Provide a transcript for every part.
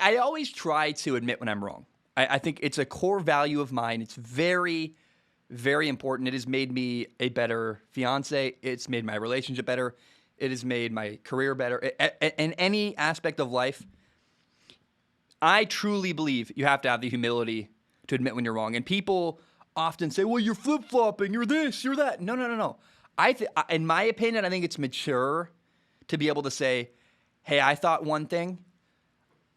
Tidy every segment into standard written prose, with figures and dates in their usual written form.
I always try to admit when I'm wrong. I think it's a core value of mine. It's very, very important. It has made me a better fiance. It's made my relationship better. It has made my career better. In any aspect of life, I truly believe you have to have the humility to admit when you're wrong. And people often say, well, you're flip-flopping, you're this, you're that. No. In my opinion, I think it's mature to be able to say, hey, I thought one thing,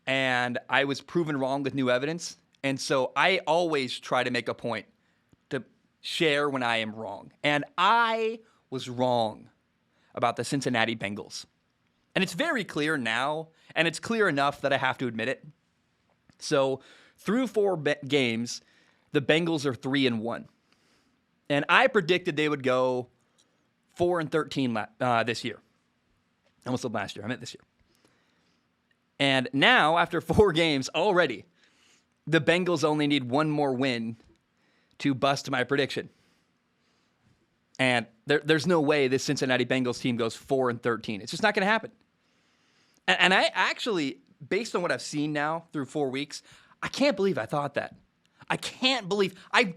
and I was proven wrong with new evidence. And so I always try to make a point to share when I am wrong. And I was wrong about the Cincinnati Bengals. And it's very clear now, and it's clear enough that I have to admit it. So through 4 games, the Bengals are 3-1. And I predicted they would go 4-13 this year. I almost said last year. I meant this year. And now, after 4 games already, the Bengals only need one more win to bust my prediction. And there's no way this Cincinnati Bengals team goes 4-13. It's just not going to happen. And I actually, based on what I've seen now through 4 weeks, I can't believe I thought that. I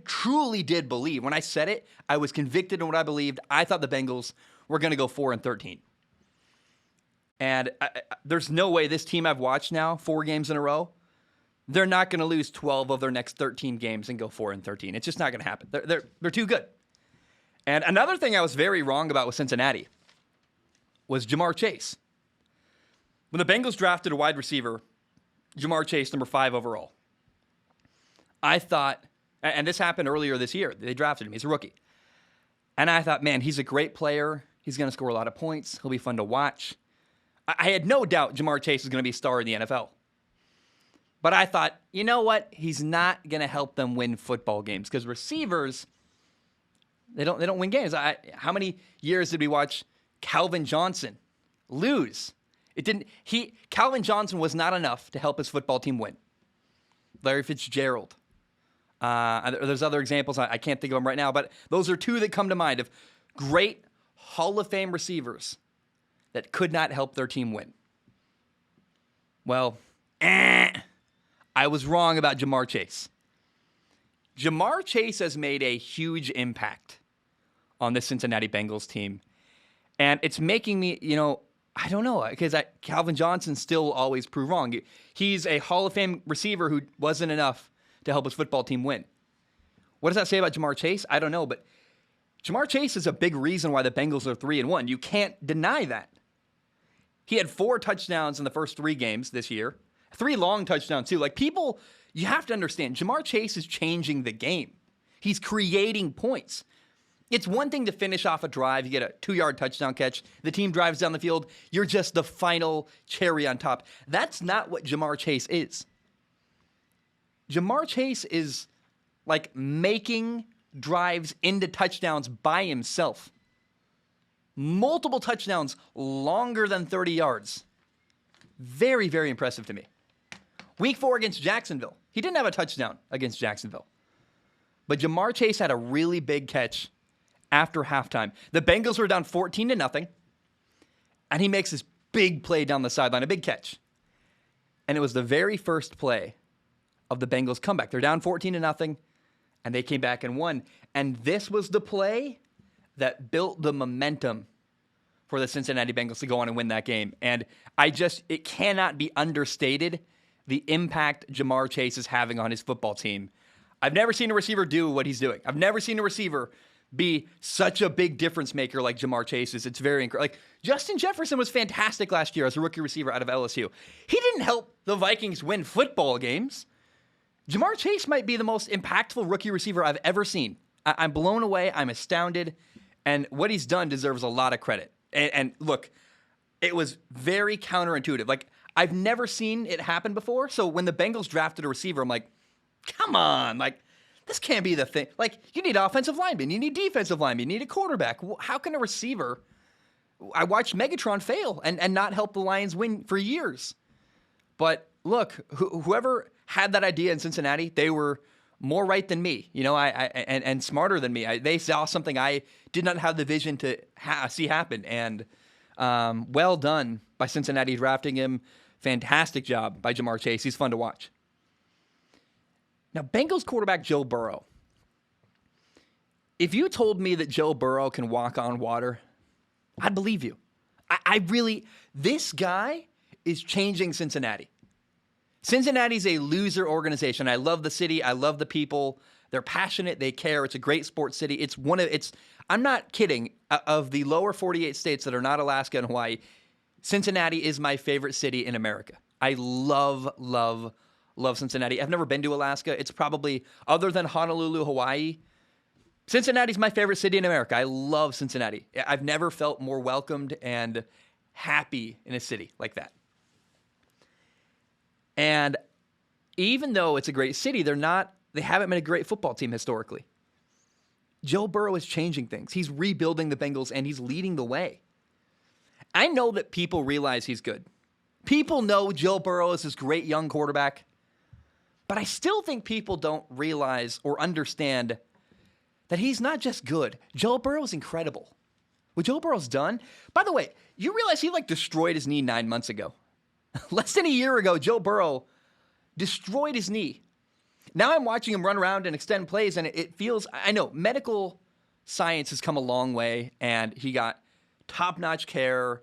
truly did believe. When I said it, I was convicted in what I believed. I thought the Bengals were going to go 4-13. And there's no way this team I've watched now, 4 games in a row, they're not going to lose 12 of their next 13 games and go 4-13. It's just not going to happen. They're too good. And another thing I was very wrong about with Cincinnati was Jamar Chase. When the Bengals drafted a wide receiver, Jamar Chase, number 5 overall, I thought, and this happened earlier this year, they drafted him. He's a rookie. And I thought, man, he's a great player. He's going to score a lot of points. He'll be fun to watch. I had no doubt Jamar Chase is going to be a star in the NFL. But I thought, you know what? He's not going to help them win football games because receivers, they don't win games. How many years did we watch Calvin Johnson lose? Calvin Johnson was not enough to help his football team win. Larry Fitzgerald. There's other examples. I can't think of them right now, but those are 2 that come to mind of great Hall of Fame receivers that could not help their team win. Well, I was wrong about Jamar Chase. Jamar Chase has made a huge impact on the Cincinnati Bengals team. And it's making me, I don't know, because Calvin Johnson still always prove wrong. He's a Hall of Fame receiver who wasn't enough to help his football team win. What does that say about Jamar Chase? I don't know, but Jamar Chase is a big reason why the Bengals are 3-1. You can't deny that. He had 4 touchdowns in the first 3 games this year. 3 long touchdowns, too. People, you have to understand, Jamar Chase is changing the game. He's creating points. It's one thing to finish off a drive. You get a 2-yard touchdown catch. The team drives down the field. You're just the final cherry on top. That's not what Jamar Chase is. Jamar Chase is making drives into touchdowns by himself. Multiple touchdowns longer than 30 yards. Very, very impressive to me. Week 4 against Jacksonville. He didn't have a touchdown against Jacksonville. But Jamar Chase had a really big catch after halftime. The Bengals were down 14-0. And he makes this big play down the sideline, a big catch. And it was the very first play of the Bengals comeback. They're down 14-0. And they came back and won. And this was the play that built the momentum for the Cincinnati Bengals to go on and win that game. And it cannot be understated the impact Jamar Chase is having on his football team. I've never seen a receiver do what he's doing. I've never seen a receiver be such a big difference maker like Jamar Chase is. It's very incredible. Justin Jefferson was fantastic last year as a rookie receiver out of LSU. He didn't help the Vikings win football games. Jamar Chase might be the most impactful rookie receiver I've ever seen. I'm blown away. I'm astounded. And what he's done deserves a lot of credit. And look, it was very counterintuitive. I've never seen it happen before. So when the Bengals drafted a receiver, I'm like, come on. This can't be the thing. You need offensive linemen. You need defensive linemen. You need a quarterback. How can a receiver... I watched Megatron fail and not help the Lions win for years. But look, whoever had that idea in Cincinnati, they were more right than me, and smarter than me. They saw something I did not have the vision to see happen. And well done by Cincinnati drafting him. Fantastic job by Jamar Chase. He's fun to watch. Now, Bengals quarterback Joe Burrow. If you told me that Joe Burrow can walk on water, I'd believe you. This guy is changing Cincinnati. Cincinnati's a loser organization. I love the city. I love the people. They're passionate. They care. It's a great sports city. I'm not kidding. Of the lower 48 states that are not Alaska and Hawaii, Cincinnati is my favorite city in America. I love Cincinnati. I've never been to Alaska. It's probably, other than Honolulu, Hawaii, Cincinnati's my favorite city in America. I love Cincinnati. I've never felt more welcomed and happy in a city like that. And even though it's a great city, they haven't been a great football team historically. Joe Burrow is changing things. He's rebuilding the Bengals, and he's leading the way. I know that people realize he's good. People know Joe Burrow is this great young quarterback. But I still think people don't realize or understand that he's not just good. Joe Burrow's incredible. What Joe Burrow's done, by the way, you realize he destroyed his knee 9 months ago. Less than a year ago, Joe Burrow destroyed his knee. Now I'm watching him run around and extend plays, and it feels, I know, medical science has come a long way, and he got top-notch care.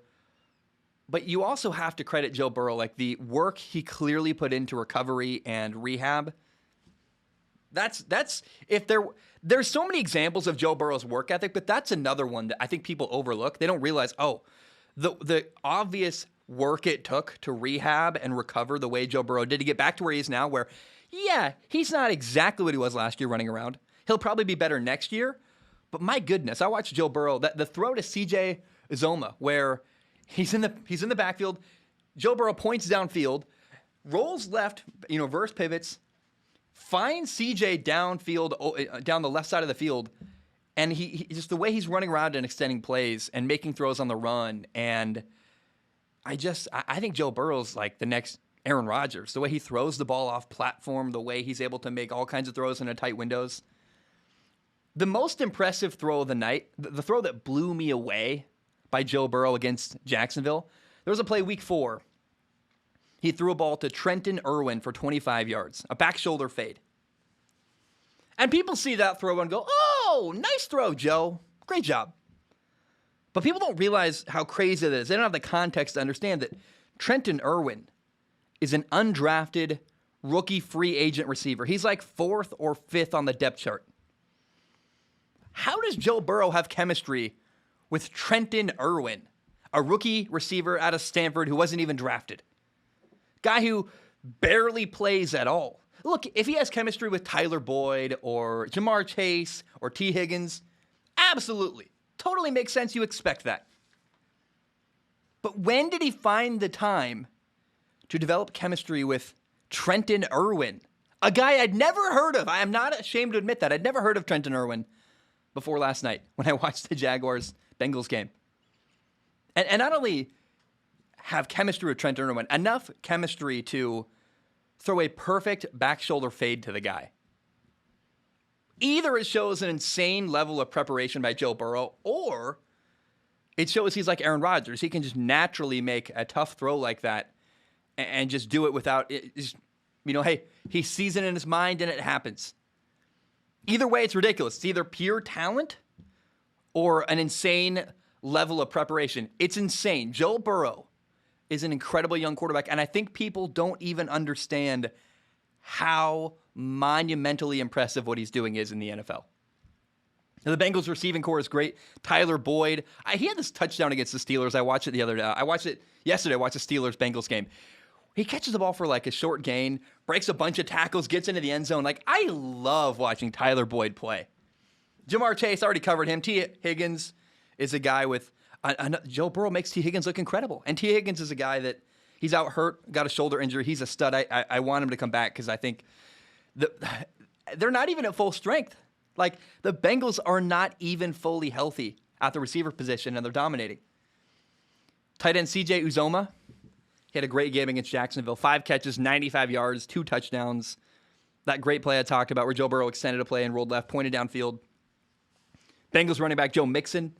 But you also have to credit Joe Burrow, the work he clearly put into recovery and rehab. There's so many examples of Joe Burrow's work ethic, but that's another one that I think people overlook. They don't realize, the obvious work it took to rehab and recover the way Joe Burrow did to get back to where he is now, where, yeah, he's not exactly what he was last year running around. He'll probably be better next year. But my goodness, I watched Joe Burrow, the throw to CJ Uzomah, where he's in the backfield, Joe Burrow points downfield, rolls left, reverse pivots, finds CJ downfield, down the left side of the field, and he just the way he's running around and extending plays and making throws on the run, and I think Joe Burrow's the next Aaron Rodgers. The way he throws the ball off platform, the way he's able to make all kinds of throws into tight windows. The most impressive throw of the night, the throw that blew me away by Joe Burrow against Jacksonville, there was a play week 4. He threw a ball to Trenton Irwin for 25 yards, a back shoulder fade. And people see that throw and go, oh, nice throw, Joe. Great job. But people don't realize how crazy it is. They don't have the context to understand that Trenton Irwin is an undrafted rookie free agent receiver. He's 4th or 5th on the depth chart. How does Joe Burrow have chemistry with Trenton Irwin, a rookie receiver out of Stanford who wasn't even drafted? Guy who barely plays at all. Look, if he has chemistry with Tyler Boyd or Jamar Chase or T. Higgins, absolutely. Totally makes sense. You expect that. But when did he find the time to develop chemistry with Trenton Irwin, a guy I'd never heard of? I am not ashamed to admit that. I'd never heard of Trenton Irwin before last night when I watched the Jaguars-Bengals game. And not only have chemistry with Trenton Irwin, enough chemistry to throw a perfect back shoulder fade to the guy. Either it shows an insane level of preparation by Joe Burrow, or it shows he's like Aaron Rodgers. He can just naturally make a tough throw like that and just do it without, hey, he sees it in his mind and it happens. Either way, it's ridiculous. It's either pure talent or an insane level of preparation. It's insane. Joe Burrow is an incredible young quarterback, and I think people don't even understand how monumentally impressive what he's doing is in the NFL. Now, the Bengals receiving core is great. Tyler Boyd, he had this touchdown against the Steelers. I watched it the other day. I watched it yesterday. I watched the Steelers-Bengals game. He catches the ball for a short gain, breaks a bunch of tackles, gets into the end zone. I love watching Tyler Boyd play. Jamar Chase, already covered him. T. Higgins is a guy with Joe Burrow makes T. Higgins look incredible. And T. Higgins is a guy that he's out hurt, got a shoulder injury. He's a stud. I want him to come back because I think they're not even at full strength. The Bengals are not even fully healthy at the receiver position, and they're dominating. Tight end C.J. Uzomah, he had a great game against Jacksonville. 5 catches, 95 yards, 2 touchdowns. That great play I talked about where Joe Burrow extended a play and rolled left, pointed downfield. Bengals running back Joe Mixon,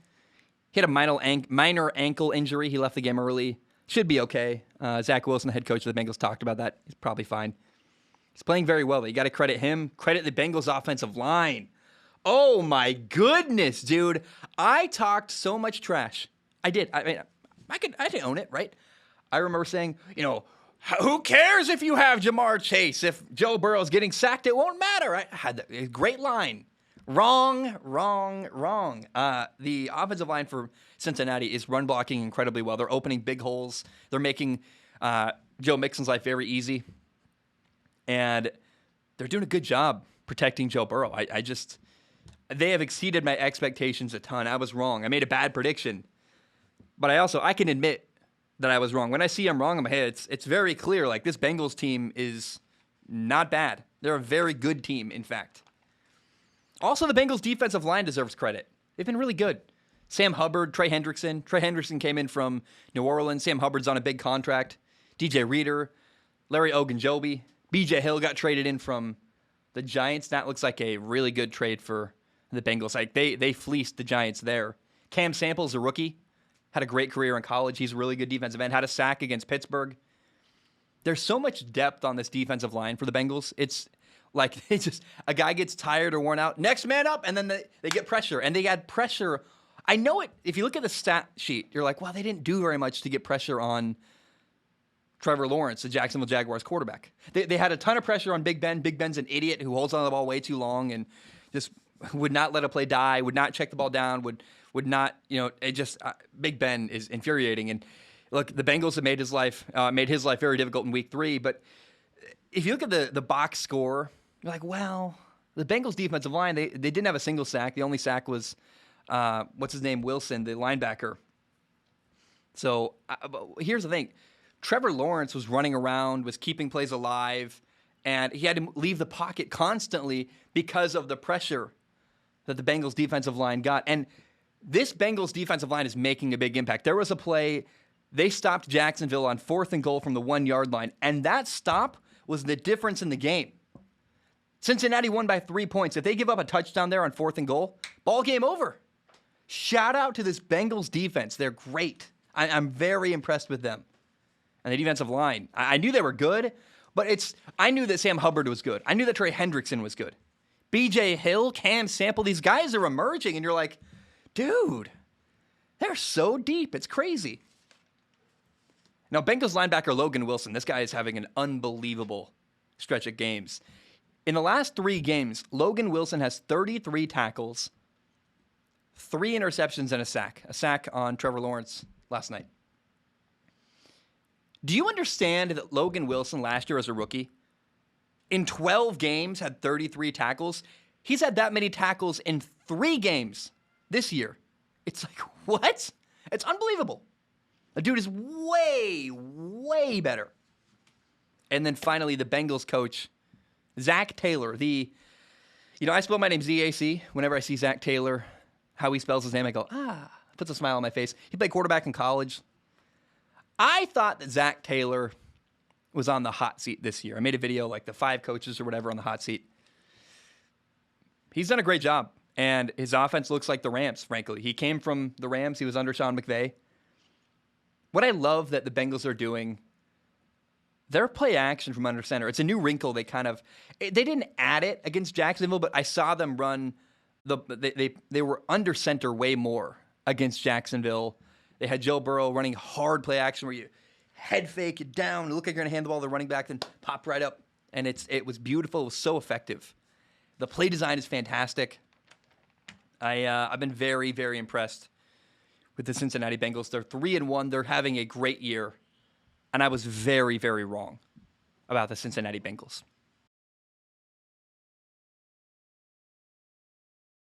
he had a minor ankle injury. He left the game early. Should be okay. Zach Wilson, the head coach of the Bengals, talked about that. He's probably fine. He's playing very well. You got to credit him. Credit the Bengals offensive line. Oh my goodness, dude. I talked so much trash. I did. I mean, I could own it, right? I remember saying, who cares if you have Jamar Chase? If Joe Burrow's getting sacked, it won't matter. I had a great line. Wrong. The offensive line for Cincinnati is run blocking incredibly well. They're opening big holes. They're making Joe Mixon's life very easy. And they're doing a good job protecting Joe Burrow. They have exceeded my expectations a ton. I was wrong. I made a bad prediction. But I can admit that I was wrong. When I see I'm wrong in my head, it's very clear. Like, this Bengals team is not bad. They're a very good team, in fact. Also, the Bengals defensive line deserves credit. They've been really good. Sam Hubbard, Trey Hendrickson. Trey Hendrickson came in from New Orleans. Sam Hubbard's on a big contract. DJ Reader, Larry Ogunjobi. BJ Hill got traded in from the Giants. That looks like a really good trade for the Bengals. Like, they fleeced the Giants there. Cam Sample's a rookie. Had a great career in college. He's a really good defensive end. Had a sack against Pittsburgh. There's so much depth on this defensive line for the Bengals. It's like a guy gets tired or worn out. Next man up, and then they get pressure. And they had pressure. I know it. If you look at the stat sheet, you're like, wow, they didn't do very much to get pressure on Trevor Lawrence, the Jacksonville Jaguars quarterback. They had a ton of pressure on Big Ben. Big Ben's an idiot who holds on to the ball way too long and just would not let a play die, would not check the ball down, would not, Big Ben is infuriating. And look, the Bengals have made his life very difficult in week 3. But if you look at the box score, you're like, well, the Bengals defensive line, they didn't have a single sack. The only sack was, Wilson, the linebacker. So here's the thing. Trevor Lawrence was running around, was keeping plays alive, and he had to leave the pocket constantly because of the pressure that the Bengals defensive line got. And this Bengals defensive line is making a big impact. There was a play, they stopped Jacksonville on 4th and goal from the 1-yard line, and that stop was the difference in the game. Cincinnati won by 3 points. If they give up a touchdown there on 4th and goal, ball game over. Shout out to this Bengals defense. They're great. I'm very impressed with them. And the defensive line, I knew they were good, but I knew that Sam Hubbard was good. I knew that Trey Hendrickson was good. BJ Hill, Cam Sample, these guys are emerging, and you're like, dude, they're so deep. It's crazy. Now, Bengals linebacker Logan Wilson, this guy is having an unbelievable stretch of games. In the last 3 games, Logan Wilson has 33 tackles, 3 interceptions, and a sack. A sack on Trevor Lawrence last night. Do you understand that Logan Wilson last year as a rookie, in 12 games, had 33 tackles? He's had that many tackles in 3 games this year. It's like, what? It's unbelievable. The dude is way, way better. And then finally, the Bengals coach, Zach Taylor. I spell my name Z-A-C. Whenever I see Zach Taylor, how he spells his name, I go, puts a smile on my face. He played quarterback in college. I thought that Zach Taylor was on the hot seat this year. I made a video like the 5 coaches or whatever on the hot seat. He's done a great job, and his offense looks like the Rams, frankly. He came from the Rams. He was under Sean McVay. What I love that the Bengals are doing, their play action from under center, it's a new wrinkle. They didn't add it against Jacksonville, but I saw them run, they were under center way more against Jacksonville. They had Joe Burrow running hard play action where you head fake it down, look like you're going to hand the ball to the running back, then pop right up. And it was beautiful. It was so effective. The play design is fantastic. I've been very, very impressed with the Cincinnati Bengals. They're 3-1. They're having a great year. And I was very, very wrong about the Cincinnati Bengals.